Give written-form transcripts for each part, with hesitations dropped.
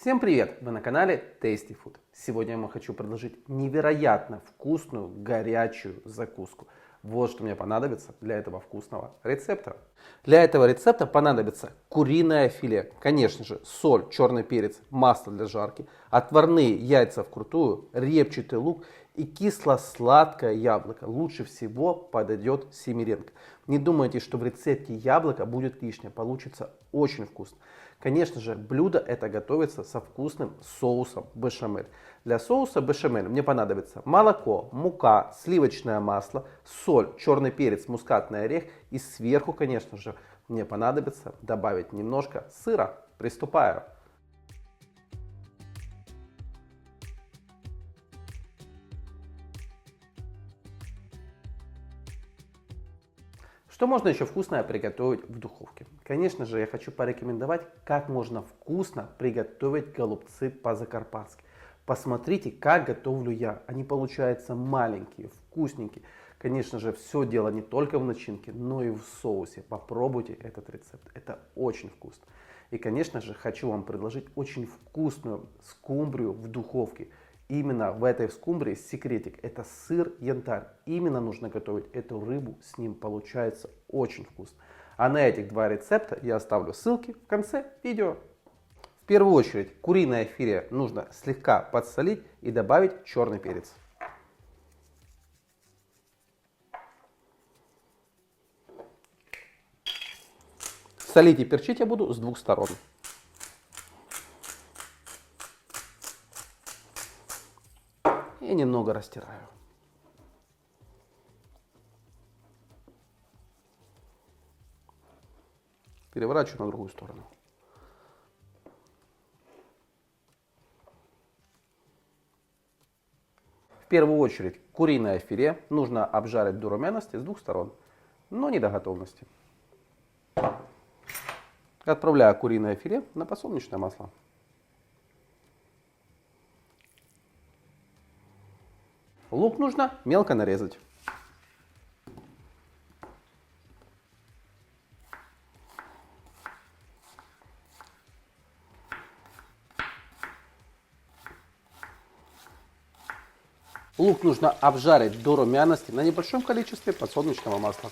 Всем привет! Вы на канале Tasty Food. Сегодня я вам хочу предложить невероятно вкусную горячую закуску. Вот что мне понадобится для этого вкусного рецепта. Для этого рецепта понадобится куриное филе, конечно же, соль, черный перец, масло для жарки, отварные яйца вкрутую, репчатый лук и кисло-сладкое яблоко. Лучше всего подойдет семеренко. Не думайте, что в рецепте яблоко будет лишнее, получится очень вкусно. Конечно же, блюдо это готовится со вкусным соусом бешамель. Для соуса бешамель мне понадобится молоко, мука, сливочное масло, соль, черный перец, мускатный орех и сверху, конечно же, мне понадобится добавить немножко сыра. Приступаю. Что можно еще вкусное приготовить в духовке? Конечно же, я хочу порекомендовать, как можно вкусно приготовить голубцы по-закарпатски. Посмотрите, как готовлю я. Они получаются маленькие, вкусненькие. Конечно же, все дело не только в начинке, но и в соусе. Попробуйте этот рецепт. Это очень вкусно. И, конечно же, хочу вам предложить очень вкусную скумбрию в духовке. Именно в этой скумбрии секретик. Это сыр янтарь. Именно нужно готовить эту рыбу. С ним получается очень вкусно. А на этих два рецепта я оставлю ссылки в конце видео. В первую очередь куриное филе нужно слегка подсолить и добавить черный перец. Солить и перчить я буду с двух сторон. И немного растираю. Переворачиваю на другую сторону. В первую очередь куриное филе нужно обжарить до румяности с двух сторон, но не до готовности. Отправляю куриное филе на подсолнечное масло. Лук нужно мелко нарезать. Лук нужно обжарить до румяности на небольшом количестве подсолнечного масла.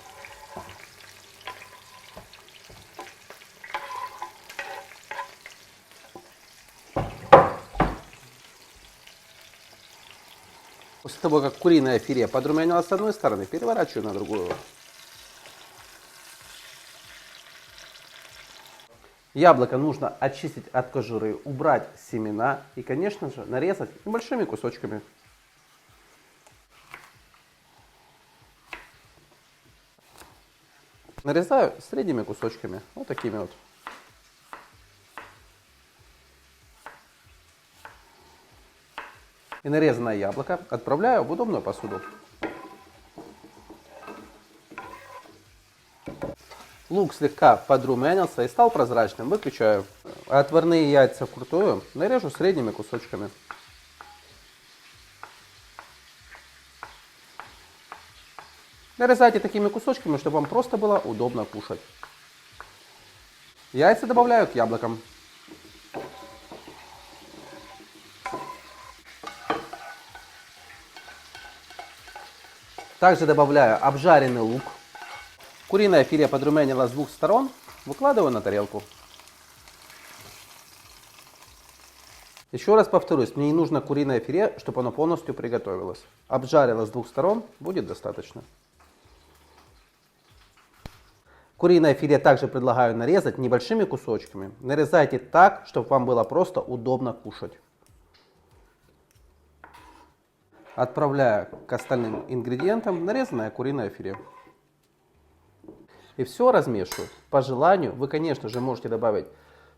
После того, как куриное филе подрумянилось с одной стороны, переворачиваю на другую. Яблоко нужно очистить от кожуры, убрать семена и, конечно же, нарезать небольшими кусочками. Нарезаю средними кусочками, вот такими вот. И нарезанное яблоко отправляю в удобную посуду. Лук слегка подрумянился и стал прозрачным. Выключаю. Отварные яйца вкрутую нарежу средними кусочками. Нарезайте такими кусочками, чтобы вам просто было удобно кушать. Яйца добавляю к яблокам. Также добавляю обжаренный лук. Куриное филе подрумянилось с двух сторон. Выкладываю на тарелку. Еще раз повторюсь, мне не нужно куриное филе, чтобы оно полностью приготовилось. Обжарилось с двух сторон, будет достаточно. Куриное филе также предлагаю нарезать небольшими кусочками. Нарезайте так, чтобы вам было просто удобно кушать. Отправляю к остальным ингредиентам нарезанное куриное филе. И все размешиваю. По желанию вы, конечно же, можете добавить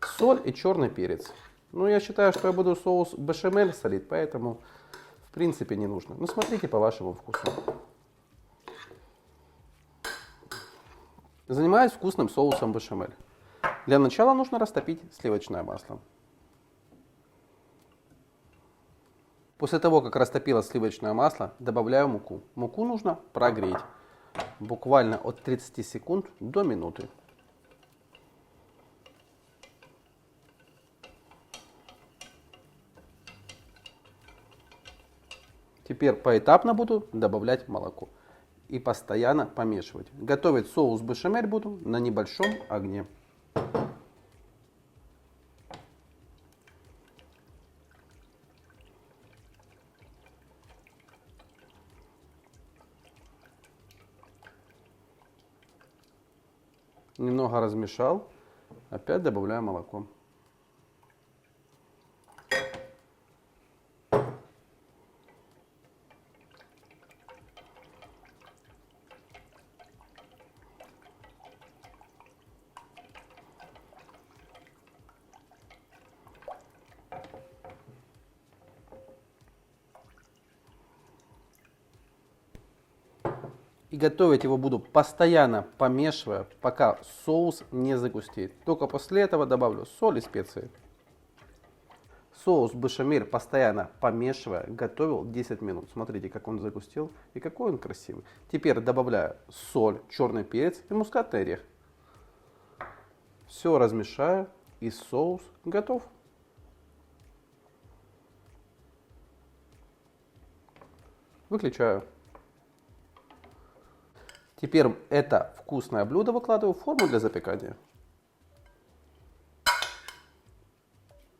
соль и черный перец. Но я считаю, что я буду соус бешамель солить, поэтому в принципе не нужно. Но смотрите по вашему вкусу. Занимаюсь вкусным соусом бешамель. Для начала нужно растопить сливочное масло. После того, как растопилось сливочное масло, добавляю муку. Муку нужно прогреть буквально от 30 секунд до минуты. Теперь поэтапно буду добавлять молоко и постоянно помешивать. Готовить соус бешамель буду на небольшом огне. Немного размешал, опять добавляю молоко. И готовить его буду постоянно помешивая, пока соус не загустеет. Только после этого добавлю соль и специи. Соус бешамель постоянно помешивая готовил 10 минут. Смотрите, как он загустел и какой он красивый. Теперь добавляю соль, черный перец и мускатный орех. Все размешаю и соус готов. Выключаю. Теперь это вкусное блюдо выкладываю в форму для запекания.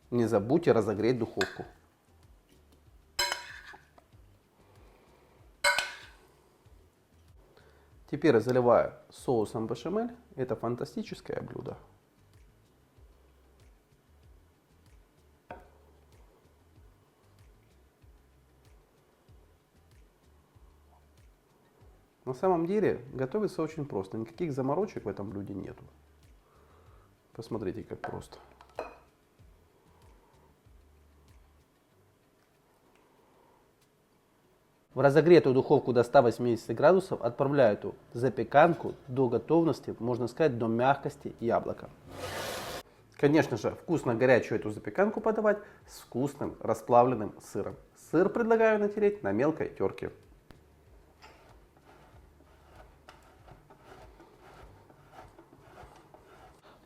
Не забудьте разогреть духовку. Теперь заливаю соусом бешамель. Это фантастическое блюдо. На самом деле готовится очень просто. Никаких заморочек в этом блюде нету. Посмотрите, как просто. В разогретую духовку до 180 градусов отправляю эту запеканку до готовности, можно сказать, до мягкости яблока. Конечно же, вкусно горячую эту запеканку подавать с вкусным расплавленным сыром. Сыр предлагаю натереть на мелкой терке.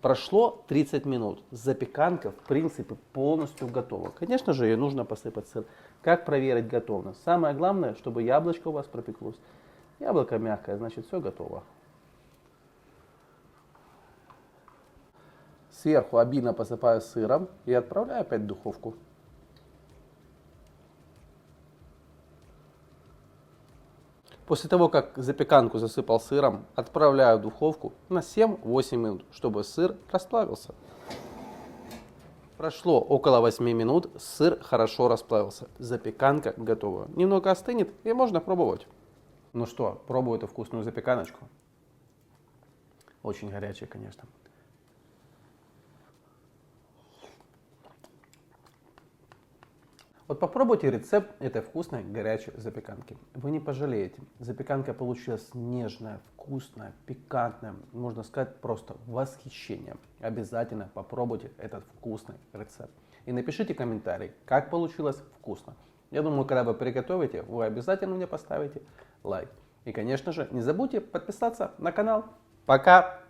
Прошло 30 минут. Запеканка, в принципе, полностью готова. Конечно же, ее нужно посыпать сыр. Как проверить готовность? Самое главное, чтобы яблочко у вас пропеклось. Яблоко мягкое, значит, все готово. Сверху обильно посыпаю сыром и отправляю опять в духовку. После того, как запеканку засыпал сыром, отправляю в духовку на 7-8 минут, чтобы сыр расплавился. Прошло около 8 минут, сыр хорошо расплавился. Запеканка готова. Немного остынет и можно пробовать. Ну что, пробую эту вкусную запеканочку. Очень горячая, конечно. Вот попробуйте рецепт этой вкусной горячей запеканки. Вы не пожалеете. Запеканка получилась нежная, вкусная, пикантная. Можно сказать, просто восхищение. Обязательно попробуйте этот вкусный рецепт. И напишите комментарий, как получилось вкусно. Я думаю, когда вы приготовите, вы обязательно мне поставите лайк. И, конечно же, не забудьте подписаться на канал. Пока!